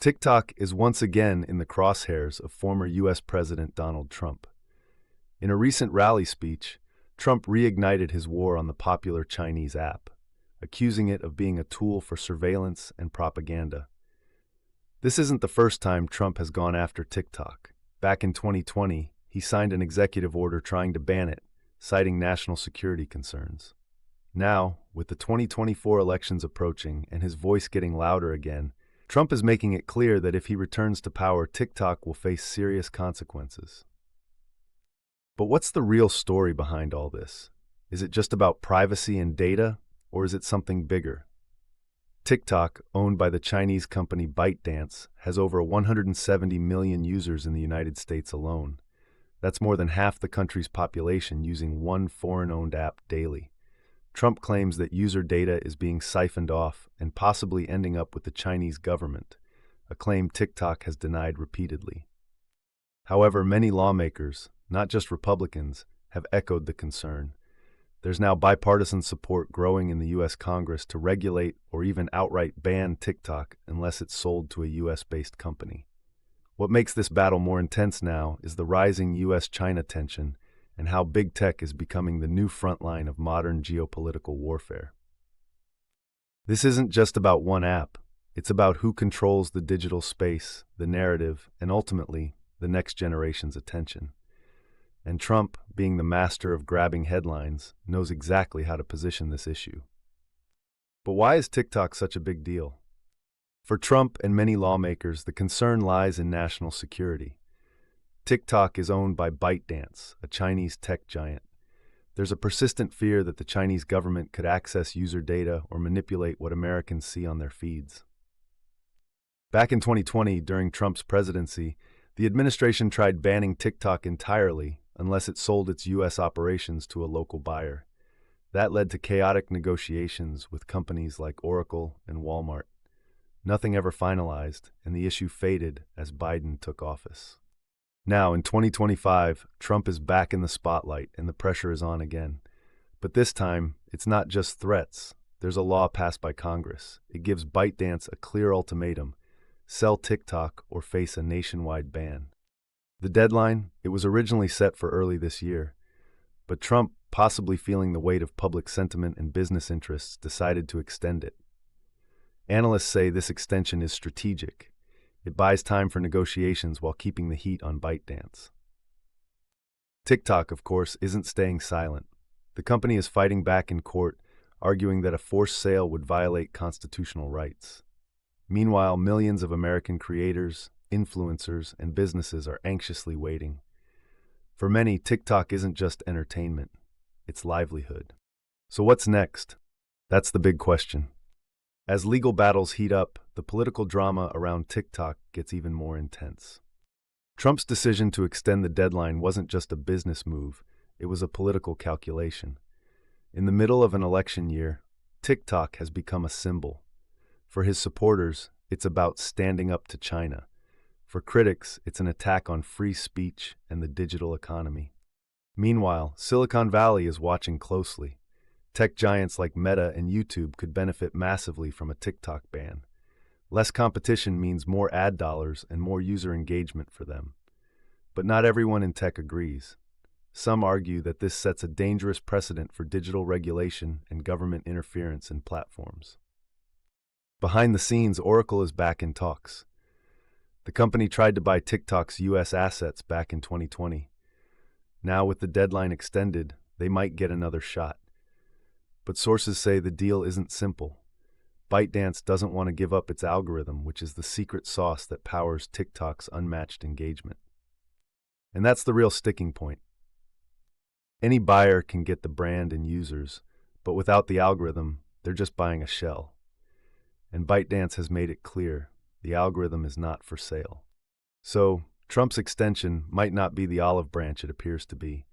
TikTok is once again in the crosshairs of former U.S. President Donald Trump. In a recent rally speech, Trump reignited his war on the popular Chinese app, accusing it of being a tool for surveillance and propaganda. This isn't the first time Trump has gone after TikTok. Back in 2020, he signed an executive order trying to ban it, citing national security concerns. Now, with the 2024 elections approaching and his voice getting louder again, Trump is making it clear that if he returns to power, TikTok will face serious consequences. But what's the real story behind all this? Is it just about privacy and data, or is it something bigger? TikTok, owned by the Chinese company ByteDance, has over 170 million users in the United States alone. That's more than half the country's population using one foreign-owned app daily. Trump claims that user data is being siphoned off and possibly ending up with the Chinese government, a claim TikTok has denied repeatedly. However, many lawmakers, not just Republicans, have echoed the concern. There's now bipartisan support growing in the U.S. Congress to regulate or even outright ban TikTok unless it's sold to a U.S.-based company. What makes this battle more intense now is the rising U.S.-China tension and how big tech is becoming the new front line of modern geopolitical warfare. This isn't just about one app. It's about who controls the digital space, the narrative, and ultimately, the next generation's attention. And Trump, being the master of grabbing headlines, knows exactly how to position this issue. But why is TikTok such a big deal? For Trump and many lawmakers, the concern lies in national security. TikTok is owned by ByteDance, a Chinese tech giant. There's a persistent fear that the Chinese government could access user data or manipulate what Americans see on their feeds. Back in 2020, during Trump's presidency, the administration tried banning TikTok entirely unless it sold its U.S. operations to a local buyer. That led to chaotic negotiations with companies like Oracle and Walmart. Nothing ever finalized, and the issue faded as Biden took office. Now, in 2025, Trump is back in the spotlight and the pressure is on again. But this time, it's not just threats. There's a law passed by Congress. It gives ByteDance a clear ultimatum: sell TikTok or face a nationwide ban. The deadline, it was originally set for early this year. But Trump, possibly feeling the weight of public sentiment and business interests, decided to extend it. Analysts say this extension is strategic. It buys time for negotiations while keeping the heat on ByteDance. TikTok, of course, isn't staying silent. The company is fighting back in court, arguing that a forced sale would violate constitutional rights. Meanwhile, millions of American creators, influencers, and businesses are anxiously waiting. For many, TikTok isn't just entertainment, it's livelihood. So what's next? That's the big question. As legal battles heat up, the political drama around TikTok gets even more intense. Trump's decision to extend the deadline wasn't just a business move, it was a political calculation. In the middle of an election year, TikTok has become a symbol. For his supporters, it's about standing up to China. For critics, it's an attack on free speech and the digital economy. Meanwhile, Silicon Valley is watching closely. Tech giants like Meta and YouTube could benefit massively from a TikTok ban. Less competition means more ad dollars and more user engagement for them. But not everyone in tech agrees. Some argue that this sets a dangerous precedent for digital regulation and government interference in platforms. Behind the scenes, Oracle is back in talks. The company tried to buy TikTok's U.S. assets back in 2020. Now, with the deadline extended, they might get another shot. But sources say the deal isn't simple. ByteDance doesn't want to give up its algorithm, which is the secret sauce that powers TikTok's unmatched engagement. And that's the real sticking point. Any buyer can get the brand and users, but without the algorithm, they're just buying a shell. And ByteDance has made it clear, the algorithm is not for sale. So, Trump's extension might not be the olive branch it appears to be.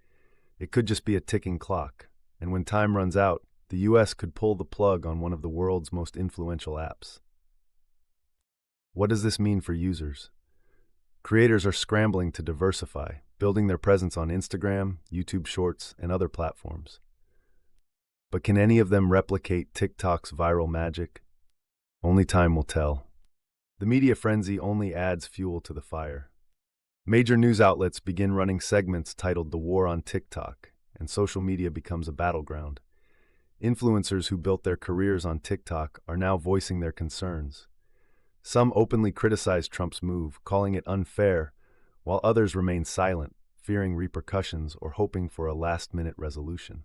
It could just be a ticking clock, and when time runs out, the U.S. could pull the plug on one of the world's most influential apps. What does this mean for users? Creators are scrambling to diversify, building their presence on Instagram, YouTube Shorts, and other platforms. But can any of them replicate TikTok's viral magic? Only time will tell. The media frenzy only adds fuel to the fire. Major news outlets begin running segments titled The War on TikTok, and social media becomes a battleground. Influencers who built their careers on TikTok are now voicing their concerns. Some openly criticize Trump's move, calling it unfair, while others remain silent, fearing repercussions or hoping for a last-minute resolution.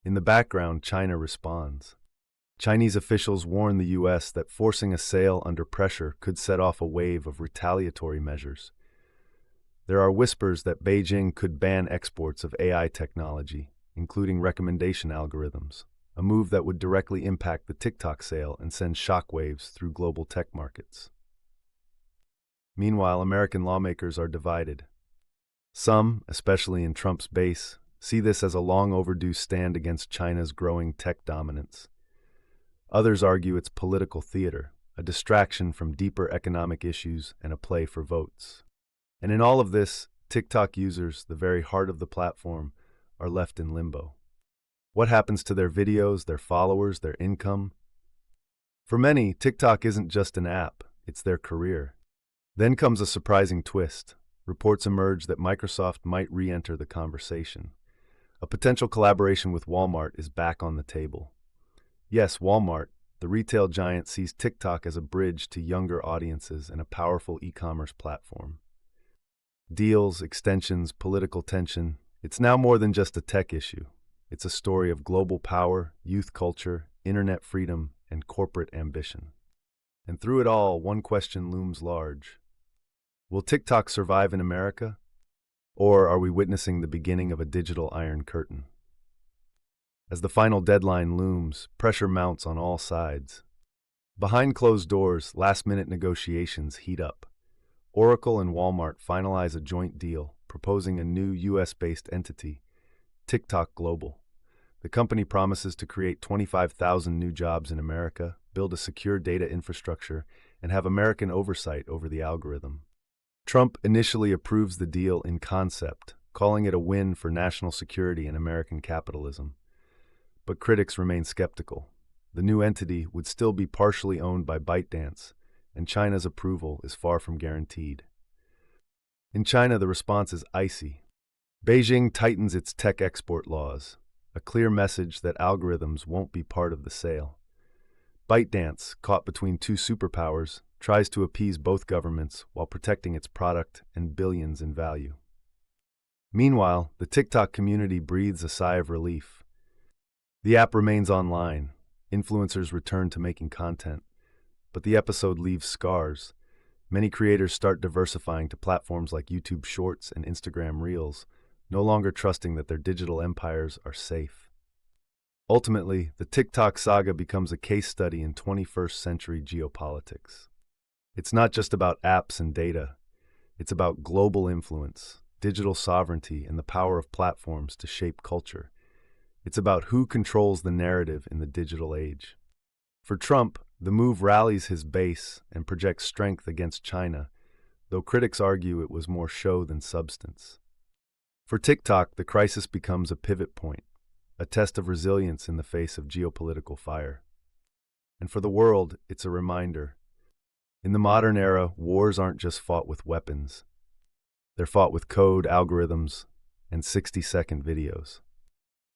In the background, China responds. Chinese officials warn the U.S. that forcing a sale under pressure could set off a wave of retaliatory measures. There are whispers that Beijing could ban exports of AI technology, including recommendation algorithms, a move that would directly impact the TikTok sale and send shockwaves through global tech markets. Meanwhile, American lawmakers are divided. Some, especially in Trump's base, see this as a long overdue stand against China's growing tech dominance. Others argue it's political theater, a distraction from deeper economic issues and a play for votes. And in all of this, TikTok users, the very heart of the platform, are left in limbo. What happens to their videos, their followers, their income? For many, TikTok isn't just an app, it's their career. Then comes a surprising twist. Reports emerge that Microsoft might re-enter the conversation. A potential collaboration with Walmart is back on the table. Yes, Walmart, the retail giant, sees TikTok as a bridge to younger audiences and a powerful e-commerce platform. Deals, extensions, political tension, it's now more than just a tech issue. It's a story of global power, youth culture, internet freedom, and corporate ambition. And through it all, one question looms large. Will TikTok survive in America? Or are we witnessing the beginning of a digital Iron Curtain? As the final deadline looms, pressure mounts on all sides. Behind closed doors, last-minute negotiations heat up. Oracle and Walmart finalize a joint deal, proposing a new U.S.-based entity, TikTok Global. The company promises to create 25,000 new jobs in America, build a secure data infrastructure, and have American oversight over the algorithm. Trump initially approves the deal in concept, calling it a win for national security and American capitalism. But critics remain skeptical. The new entity would still be partially owned by ByteDance, and China's approval is far from guaranteed. In China, the response is icy. Beijing tightens its tech export laws, a clear message that algorithms won't be part of the sale. ByteDance, caught between two superpowers, tries to appease both governments while protecting its product and billions in value. Meanwhile, the TikTok community breathes a sigh of relief. The app remains online, influencers return to making content, but the episode leaves scars. Many creators start diversifying to platforms like YouTube Shorts and Instagram Reels, no longer trusting that their digital empires are safe. Ultimately, the TikTok saga becomes a case study in 21st century geopolitics. It's not just about apps and data. It's about global influence, digital sovereignty, and the power of platforms to shape culture. It's about who controls the narrative in the digital age. For Trump, the move rallies his base and projects strength against China, though critics argue it was more show than substance. For TikTok, the crisis becomes a pivot point, a test of resilience in the face of geopolitical fire. And for the world, it's a reminder. In the modern era, wars aren't just fought with weapons. They're fought with code, algorithms, and 60-second videos.